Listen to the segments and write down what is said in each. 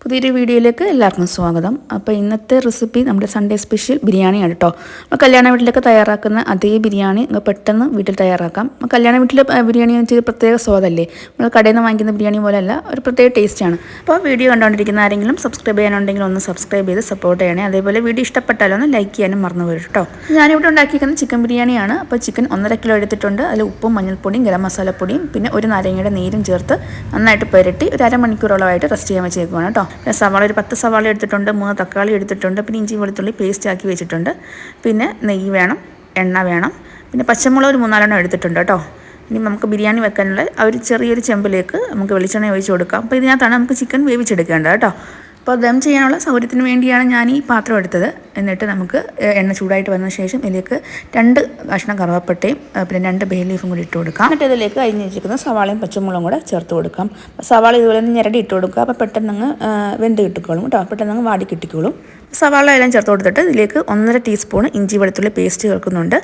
പുതിയൊരു വീഡിയോയിലേക്ക് എല്ലാവർക്കും സ്വാഗതം. അപ്പോൾ ഇന്നത്തെ റെസിപ്പി നമ്മുടെ സൺഡേ സ്പെഷ്യൽ ബിരിയാണിയാണ് കേട്ടോ. നമ്മൾ കല്യാണ വീട്ടിലൊക്കെ തയ്യാറാക്കുന്ന അതേ ബിരിയാണി പെട്ടെന്ന് വീട്ടിൽ തയ്യാറാക്കാം. കല്യാണ വീട്ടിൽ ബിരിയാണി എന്ന് വെച്ചാൽ പ്രത്യേക സ്വാദല്ലേ, നമ്മൾ കടയിൽ നിന്ന് വാങ്ങിക്കുന്ന ബിരിയാണി പോലെയല്ല, ഒരു പ്രത്യേക ടേസ്റ്റാണ്. അപ്പോൾ വീഡിയോ കണ്ടുകൊണ്ടിരിക്കുന്ന ആരെങ്കിലും സബ്സ്ക്രൈബ് ചെയ്യാനുണ്ടെങ്കിൽ ഒന്ന് സബ്സ്ക്രൈബ് ചെയ്ത് സപ്പോർട്ട് ചെയ്യണേ. അതേപോലെ വീഡിയോ ഇഷ്ടപ്പെട്ടാലൊന്ന് ലൈക്ക് ചെയ്യാനും മറന്നു വരും കേട്ടോ. ഞാനിവിടെ ഉണ്ടാക്കിയിരിക്കുന്നത് ചിക്കൻ ബിരിയാണിയാണ്. അപ്പോൾ ചിക്കൻ 1.5 കിലോ എടുത്തിട്ടുണ്ട്. അതിൽ ഉപ്പും മഞ്ഞൾപ്പൊടിയും ഗരം മസാലപ്പൊടിയും പിന്നെ ഒരു നാരങ്ങയുടെ നീരും ചേർത്ത് നന്നായിട്ട് പുരട്ടി ഒരു അരമണിക്കൂറോളമായിട്ട് റെസ്റ്റ് ചെയ്യാൻ വെച്ചേക്കുവാണ് കേട്ടോ. സവാള ഒരു 10 സവാള എടുത്തിട്ടുണ്ട്, 3 തക്കാളി എടുത്തിട്ടുണ്ട്, പിന്നെ ഇഞ്ചി വെളുത്തുള്ളി പേസ്റ്റ് ആക്കി വെച്ചിട്ടുണ്ട്, പിന്നെ നെയ്യ് വേണം, എണ്ണ വേണം, പിന്നെ പച്ചമുളക് ഒരു 3-4 എടുത്തിട്ടുണ്ട് കേട്ടോ. ഇനി നമുക്ക് ബിരിയാണി വെക്കാനുള്ള ആ ഒരു ചെറിയൊരു ചെമ്പിലേക്ക് നമുക്ക് വെളിച്ചെണ്ണ ഒഴിച്ച് കൊടുക്കാം. അപ്പോൾ ഇതിനകത്താണ് നമുക്ക് ചിക്കൻ വേവിച്ചെടുക്കേണ്ടത് കേട്ടോ. അപ്പോൾ ദം ചെയ്യാനുള്ള സൗകര്യത്തിന് വേണ്ടിയാണ് ഞാൻ ഈ പാത്രം എടുത്തത്. എന്നിട്ട് നമുക്ക് എണ്ണ ചൂടായിട്ട് വന്ന ശേഷം ഇതിലേക്ക് 2 കഷ്ണം കറുവപ്പട്ടയും പിന്നെ 2 ബേ ലീഫും കൂടി ഇട്ട് കൊടുക്കാം. എന്നിട്ട് ഇതിലേക്ക് അരിഞ്ഞ് വെച്ചിരിക്കുന്ന സവാളയും പച്ചമുളകും കൂടെ ചേർത്ത് കൊടുക്കാം. സവാള ഇതുപോലെ ഞെരടി ഇട്ട് കൊടുക്കുക. അപ്പോൾ പെട്ടെന്ന് വെന്ത് കിട്ടിക്കോളും കേട്ടോ, പെട്ടെന്ന് വാടി കിട്ടിക്കോളും. സവാള എല്ലാം ചേർത്ത് കൊടുത്തിട്ട് ഇതിലേക്ക് 1.5 ടീസ്പൂൺ ഇഞ്ചി വെളുത്തുള്ളി പേസ്റ്റ് ചേർക്കുന്നുണ്ട്.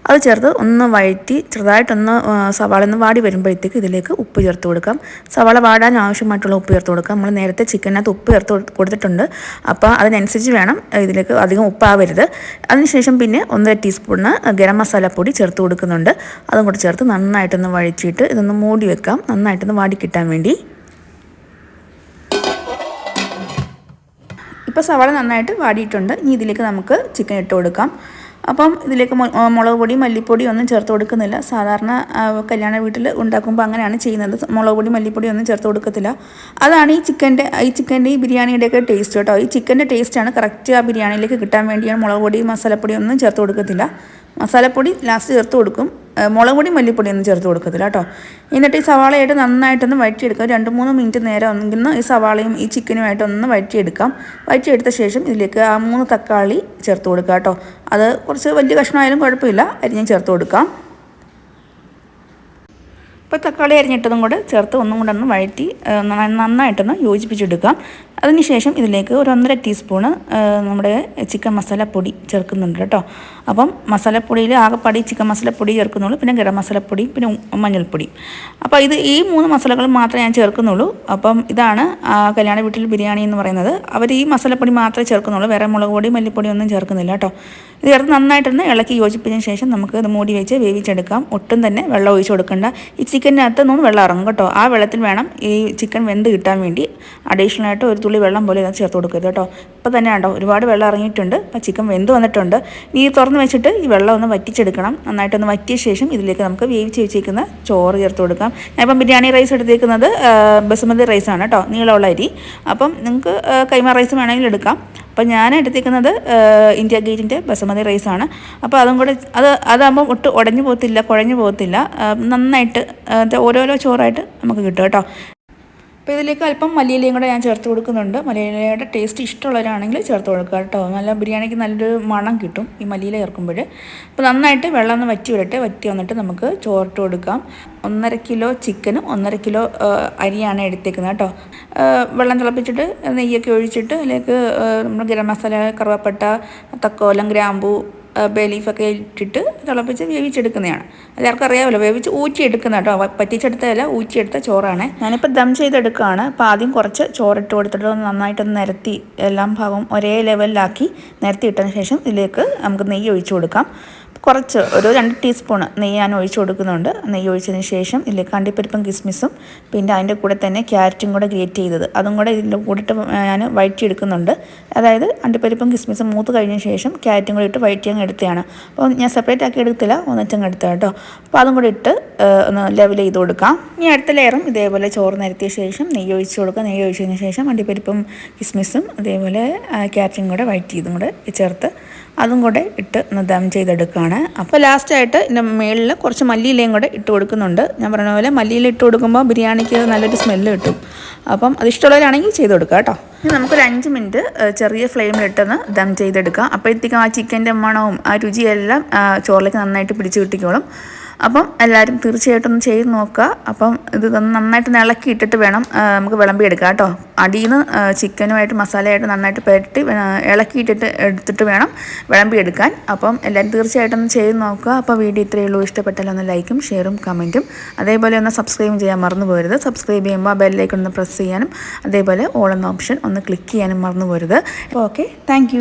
അത് ചേർത്ത് ഒന്ന് വഴറ്റി ചെറുതായിട്ടൊന്ന് സവാള ഒന്ന് വാടി വരുമ്പോഴത്തേക്ക് ഇതിലേക്ക് ഉപ്പ് ചേർത്ത് കൊടുക്കാം. സവാള വാടാൻ ആവശ്യമായിട്ടുള്ള ഉപ്പ് ചേർത്ത് കൊടുക്കാം. നമ്മൾ നേരത്തെ ചിക്കനകത്ത് ഉപ്പ് ചേർത്ത് കൊടുത്തിട്ടുണ്ട്, അപ്പോൾ അതിനനുസരിച്ച് വേണം. ഇതിലേക്ക് അധികം ഉപ്പാവരുത്. അതിനുശേഷം പിന്നെ 1.5 ടീസ്പൂണ് ഗരം മസാലപ്പൊടി ചേർത്ത് കൊടുക്കുന്നുണ്ട്. അതും കൂടി ചേർത്ത് നന്നായിട്ടൊന്ന് വഴറ്റിയിട്ട് ഇതൊന്ന് മൂടി വെക്കാം, നന്നായിട്ടൊന്ന് വാടി കിട്ടാൻ വേണ്ടി. ഇപ്പോൾ സവാള നന്നായിട്ട് വാടിയിട്ടുണ്ട്. ഇനി ഇതിലേക്ക് നമുക്ക് ചിക്കൻ ഇട്ട് കൊടുക്കാം. അപ്പം ഇതിലേക്ക് മുളക് പൊടി മല്ലിപ്പൊടി ഒന്നും ചേർത്ത് കൊടുക്കുന്നില്ല. സാധാരണ കല്യാണ വീട്ടിൽ ഉണ്ടാക്കുമ്പോൾ അങ്ങനെയാണ് ചെയ്യുന്നത്. മുളക് പൊടി മല്ലിപ്പൊടി ഒന്നും ചേർത്ത് കൊടുക്കത്തില്ല. അതാണ് ഈ ചിക്കൻ്റെ ഈ ബിരിയാണിയുടെയൊക്കെ ടേസ്റ്റ് കേട്ടോ. ഈ ചിക്കൻ്റെ ടേസ്റ്റാണ് കറക്റ്റ് ആ ബിരിയാണിയിലേക്ക് കിട്ടാൻ വേണ്ടിയാണ് മുളക് പൊടി മസാലപ്പൊടി ഒന്നും ചേർത്ത് കൊടുക്കത്തില്ല. മസാലപ്പൊടി ലാസ്റ്റ് ചേർത്ത് കൊടുക്കും, മുളക് പൊടി മല്ലിപ്പൊടി ഒന്നും ചേർത്ത് കൊടുക്കത്തില്ല കേട്ടോ. എന്നിട്ട് ഈ സവാളയായിട്ട് നന്നായിട്ടൊന്ന് വഴറ്റിയെടുക്കാം. 2-3 മിനിറ്റ് നേരം ഒന്നെങ്കിൽ ഈ സവാളയും ഈ ചിക്കനുമായിട്ടൊന്ന് വഴറ്റിയെടുക്കാം. വഴറ്റിയെടുത്ത ശേഷം ഇതിലേക്ക് ആ 3 തക്കാളി ചേർത്ത് കൊടുക്കാം കേട്ടോ. അത് കുറച്ച് വലിയ കഷ്ണമായാലും കുഴപ്പമില്ല, അരിഞ്ഞ് ചേർത്ത് കൊടുക്കാം. ഇപ്പോൾ തക്കാളി അരിഞ്ഞിട്ടതും കൂടെ ചേർത്ത് ഒന്നും കൂടെ ഒന്ന് വഴറ്റി നന്നായിട്ടൊന്ന് യോജിപ്പിച്ചെടുക്കാം. അതിനുശേഷം ഇതിലേക്ക് ഒരു 1.5 ടീസ്പൂണ് നമ്മുടെ ചിക്കൻ മസാലപ്പൊടി ചേർക്കുന്നുണ്ട് കേട്ടോ. അപ്പം മസാലപ്പൊടിയിൽ ആകെപ്പാടി ചിക്കൻ മസാലപ്പൊടി ചേർക്കുന്നുള്ളൂ, പിന്നെ ഗരം മസാലപ്പൊടി, പിന്നെ മഞ്ഞൾപ്പൊടി. അപ്പോൾ ഈ 3 മസാലകൾ മാത്രമേ ഞാൻ ചേർക്കുന്നുള്ളൂ. അപ്പം ഇതാണ് കല്യാണ വീട്ടിൽ ബിരിയാണി എന്ന് പറയുന്നത്. അവർ ഈ മസാലപ്പൊടി മാത്രമേ ചേർക്കുന്നുള്ളൂ, വേറെ മുളക് പൊടി മല്ലിപ്പൊടി ഒന്നും ചേർക്കുന്നില്ല കേട്ടോ. ഇത് ചേർത്ത് നന്നായിട്ടൊന്ന് ഇളക്കി യോജിപ്പിച്ചതിന് ശേഷം നമുക്ക് ഇത് മൂടി വെച്ച് വേവിച്ചെടുക്കാം. ഒട്ടും തന്നെ വെള്ളം ഒഴിച്ച് കൊടുക്കേണ്ട. ഈ ചിക്കനകത്ത് നിന്ന് വെള്ളം ഇറങ്ങും കേട്ടോ. ആ വെള്ളത്തിൽ വേണം ഈ ചിക്കൻ വെന്ത് കിട്ടാൻ വേണ്ടി. അഡീഷണൽ ആയിട്ട് ഒരു തുള്ളി വെള്ളം പോലെ ഇത് ചേർത്ത് കൊടുക്കരുത് കേട്ടോ. ഇപ്പോൾ തന്നെ ഉണ്ടോ ഒരുപാട് വെള്ളം ഇറങ്ങിയിട്ടുണ്ട്. അപ്പോൾ ചിക്കൻ വെന്ത് വന്നിട്ടുണ്ട്. ഈ തുറന്ന് വെച്ചിട്ട് ഈ വെള്ളം ഒന്ന് വറ്റിച്ചെടുക്കണം. നന്നായിട്ടൊന്ന് വറ്റിയ ശേഷം ഇതിലേക്ക് നമുക്ക് വേവിച്ച് വെച്ചിരിക്കുന്ന ചോറ് ചേർത്ത് കൊടുക്കാം. ഞാനിപ്പം ബിരിയാണി റൈസ് എടുത്തേക്കുന്നത് ബസുമതി റൈസാണ് കേട്ടോ, നീളമുള്ള അരി. അപ്പം നിങ്ങൾക്ക് കൈമ റൈസ് വേണമെങ്കിൽ എടുക്കാം. അപ്പം ഞാൻ എടുത്തേക്കുന്നത് ഇന്ത്യ ഗേറ്റിൻ്റെ ബസുമതി റൈസാണ്. അപ്പോൾ അതും കൂടെ അതാകുമ്പോൾ ഒട്ടും ഉടഞ്ഞു പോകത്തില്ല, കുഴഞ്ഞു പോകത്തില്ല. നന്നായിട്ട് ഓരോരോ ചോറായിട്ട് നമുക്ക് കിട്ടും കേട്ടോ. അപ്പോൾ ഇതിലേക്ക് അല്പം മല്ലിയിലയും കൂടെ ഞാൻ ചേർത്ത് കൊടുക്കുന്നുണ്ട്. മല്ലിയിലയുടെ ടേസ്റ്റ് ഇഷ്ടമുള്ളവരാണെങ്കിൽ ചേർത്ത് കൊടുക്കുക കേട്ടോ. നല്ല ബിരിയാണിക്ക് നല്ലൊരു മണം കിട്ടും ഈ മല്ലിയില ചേർക്കുമ്പോൾ. അപ്പോൾ നന്നായിട്ട് വെള്ളം ഒന്ന് വറ്റി വന്നിട്ട് നമുക്ക് ചോറിട്ട് കൊടുക്കാം. 1.5 കിലോ ചിക്കനും 1.5 കിലോ അരിയാണ് എടുത്തേക്കുന്നത് കേട്ടോ. വെള്ളം തിളപ്പിച്ചിട്ട് നെയ്യൊക്കെ ഒഴിച്ചിട്ട് അതിലേക്ക് നമ്മൾ ഗരം മസാല, കറുവപ്പട്ട, തക്കോലം, ഗ്രാമ്പൂ, ബേ ലീഫൊക്കെ ഇട്ടിട്ട് തിളപ്പിച്ച് വേവിച്ചെടുക്കുന്നതാണ്. എല്ലാവർക്കും അറിയാമല്ലോ, വേവിച്ച് ഊറ്റിയെടുക്കുന്ന കേട്ടോ. പറ്റിച്ചെടുത്തതല്ല, ഊറ്റിയെടുത്ത ചോറാണ്. ഞാനിപ്പോൾ ദം ചെയ്തെടുക്കുകയാണ്. അപ്പോൾ ആദ്യം കുറച്ച് ചോറിട്ട് കൊടുത്തിട്ട് നന്നായിട്ടൊന്ന് നിരത്തി എല്ലാം ഭാഗവും ഒരേ ലെവലിലാക്കി നിരത്തി ഇട്ടതിന് ശേഷം ഇതിലേക്ക് നമുക്ക് നെയ്യ് ഒഴിച്ചു കൊടുക്കാം. കുറച്ച് ഒരു 2 ടീസ്പൂണ് നെയ്യ് ഞാൻ ഒഴിച്ച് കൊടുക്കുന്നുണ്ട്. നെയ്യ് ഒഴിച്ചതിന് ശേഷം ഇതിലേക്ക് അണ്ടിപ്പരിപ്പും കിസ്മിസും പിന്നെ അതിൻ്റെ കൂടെ തന്നെ ക്യാരറ്റും കൂടെ ഗ്രേറ്റ് ചെയ്തത് അതും കൂടെ ഇതിൻ്റെ കൂടിയിട്ട് ഞാൻ വഴറ്റിയെടുക്കുന്നുണ്ട്. അതായത് അണ്ടിപ്പരിപ്പും കിസ്മിസും മൂത്ത് കഴിഞ്ഞ ശേഷം ക്യാരറ്റും കൂടി ഇട്ട് വഴറ്റി അങ്ങ് എടുത്തതാണ്. അപ്പോൾ ഞാൻ സെപ്പറേറ്റ് ആക്കി എടുത്തില്ല, ഒന്നിച്ചങ്ങ് എടുത്ത കേട്ടോ. അപ്പോൾ അതും കൂടി ഇട്ട് ഒന്ന് ലെവൽ ചെയ്ത് കൊടുക്കാം. ഇനി അടുത്ത ലെയറും ഇതേപോലെ ചോറ് നിരത്തിയ ശേഷം നെയ്യ് ഒഴിച്ച് കൊടുക്കുക. നെയ്യ് ഒഴിച്ചതിന് ശേഷം അണ്ടിപ്പരിപ്പും കിസ്മിസും അതേപോലെ ക്യാരറ്റും കൂടെ വഴറ്റി ഇതും കൂടെ ചേർത്ത് അതും കൂടെ ഇട്ട് ഒന്ന് ദം ചെയ്തെടുക്കുകയാണ്. അപ്പോൾ ലാസ്റ്റായിട്ട് ഇതിൻ്റെ മുകളിൽ കുറച്ച് മല്ലിയിലയും കൂടെ ഇട്ട് കൊടുക്കുന്നുണ്ട്. ഞാൻ പറഞ്ഞ പോലെ മല്ലിയില ഇട്ട് കൊടുക്കുമ്പോൾ ബിരിയാണിക്ക് നല്ലൊരു സ്മെല്ല് കിട്ടും. അപ്പം അത് ഇഷ്ടമുള്ളവരാണെങ്കിൽ ചെയ്ത് കൊടുക്കുക കേട്ടോ. ഇനി നമുക്കൊരു 5 മിനിറ്റ് ചെറിയ ഫ്ലെയിമിലിട്ടൊന്ന് ദം ചെയ്തെടുക്കാം. അപ്പോഴത്തേക്കും ആ ചിക്കൻ്റെ മണവും ആ രുചിയെല്ലാം ചോറിലേക്ക് നന്നായിട്ട് പിടിച്ച് കിട്ടിക്കോളും. അപ്പം എല്ലാവരും തീർച്ചയായിട്ടും ഒന്ന് ചെയ്ത് നോക്കുക. അപ്പം ഇത് നന്നായിട്ട് ഇളക്കിയിട്ടിട്ട് വേണം നമുക്ക് വിളമ്പിയെടുക്കാം കേട്ടോ. അടിയിൽ നിന്ന് ചിക്കനുമായിട്ട് മസാലയായിട്ട് നന്നായിട്ട് പുരട്ടി ഇളക്കിയിട്ടിട്ട് എടുത്തിട്ട് വേണം വിളമ്പിയെടുക്കാൻ. അപ്പം എല്ലാവരും തീർച്ചയായിട്ടും ഒന്ന് ചെയ്ത് നോക്കുക. അപ്പോൾ വീഡിയോ ഇത്രയേ ഉള്ളൂ. ഇഷ്ടപ്പെട്ടാൽ ഒന്ന് ലൈക്കും ഷെയറും കമൻറ്റും അതേപോലെ ഒന്ന് സബ്സ്ക്രൈബ് ചെയ്യാൻ മറന്നു പോകരുത്. സബ്സ്ക്രൈബ് ചെയ്യുമ്പോൾ ബെല്ലിലേക്ക് ഒന്ന് പ്രസ് ചെയ്യാനും അതേപോലെ ഓൾ എന്ന ഓപ്ഷൻ ഒന്ന് ക്ലിക്ക് ചെയ്യാനും മറന്നു പോകരുത്. അപ്പോൾ ഓക്കെ, താങ്ക്